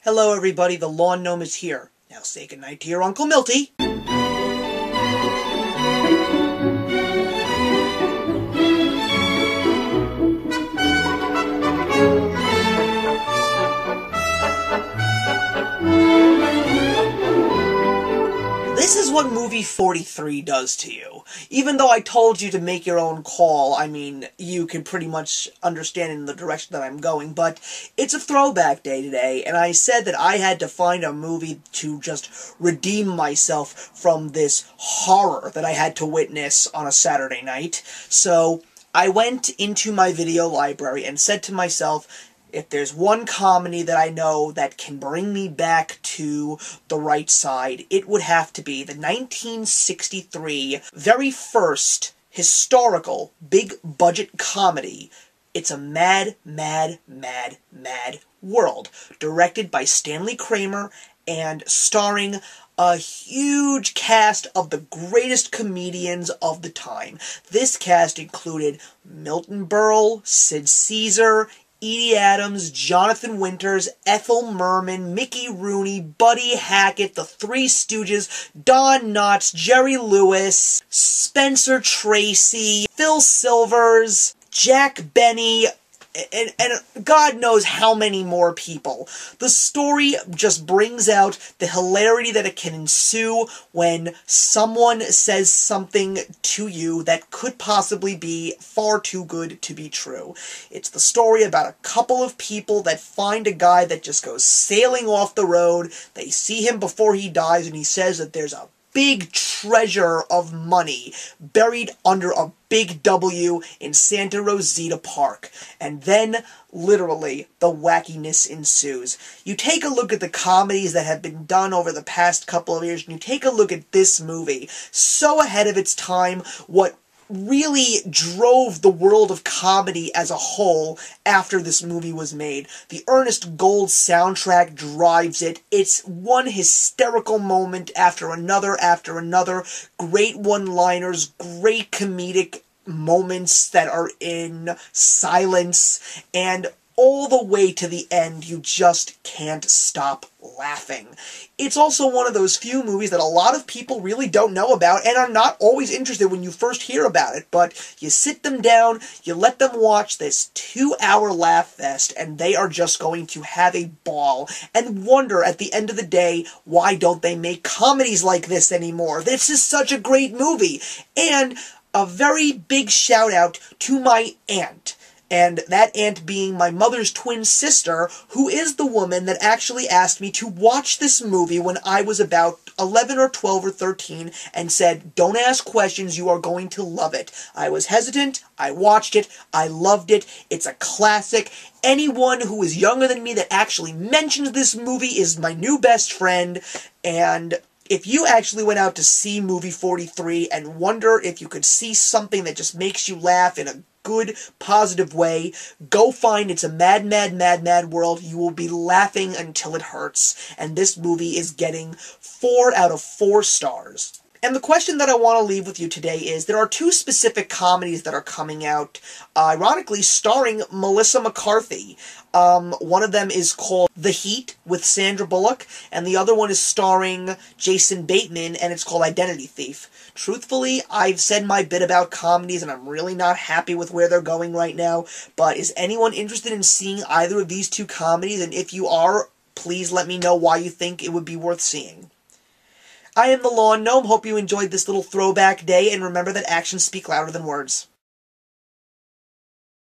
Hello everybody, the Lawn Gnome is here. Now say goodnight to your Uncle Milty. This is what movie 43 does to you. Even though I told you to make your own call, I mean, you can pretty much understand in the direction that I'm going, but it's a throwback day today, and I said that I had to find a movie to just redeem myself from this horror that I had to witness on a Saturday night. So I went into my video library and said to myself, if there's one comedy that I know that can bring me back to the right side, it would have to be the 1963 very first historical big-budget comedy. It's a Mad, Mad, Mad, Mad World, directed by Stanley Kramer and starring a huge cast of the greatest comedians of the time. This cast included Milton Berle, Sid Caesar, Edie Adams, Jonathan Winters, Ethel Merman, Mickey Rooney, Buddy Hackett, The Three Stooges, Don Knotts, Jerry Lewis, Spencer Tracy, Phil Silvers, Jack Benny, and God knows how many more people. The story just brings out the hilarity that it can ensue when someone says something to you that could possibly be far too good to be true. It's the story about a couple of people that find a guy that just goes sailing off the road. They see him before he dies, and he says that there's a big treasure of money buried under a big W in Santa Rosita Park. And then, literally, the wackiness ensues. You take a look at the comedies that have been done over the past couple of years, and you take a look at this movie, so ahead of its time, what really drove the world of comedy as a whole after this movie was made. The Ernest Gold soundtrack drives it. It's one hysterical moment after another, great one-liners, great comedic moments that are in silence, and all the way to the end, you just can't stop laughing. It's also one of those few movies that a lot of people really don't know about and are not always interested when you first hear about it, but you sit them down, you let them watch this 2-hour laugh fest, and they are just going to have a ball and wonder at the end of the day, why don't they make comedies like this anymore? This is such a great movie. And a very big shout out to my aunt. And that aunt being my mother's twin sister, who is the woman that actually asked me to watch this movie when I was about 11 or 12 or 13, and said, don't ask questions, you are going to love it. I was hesitant, I watched it, I loved it, it's a classic. Anyone who is younger than me that actually mentions this movie is my new best friend, and if you actually went out to see movie 43 and wonder if you could see something that just makes you laugh in a good, positive way, go find It's a Mad, Mad, Mad, Mad World. You will be laughing until it hurts. And this movie is getting 4 out of 4 stars. And the question that I want to leave with you today is, there are 2 specific comedies that are coming out, ironically starring Melissa McCarthy. One of them is called The Heat with Sandra Bullock, and the other one is starring Jason Bateman, and it's called Identity Thief. Truthfully, I've said my bit about comedies, and I'm really not happy with where they're going right now, but is anyone interested in seeing either of these 2 comedies? And if you are, please let me know why you think it would be worth seeing. I am the Lawn Gnome. Hope you enjoyed this little throwback day, and remember that actions speak louder than words.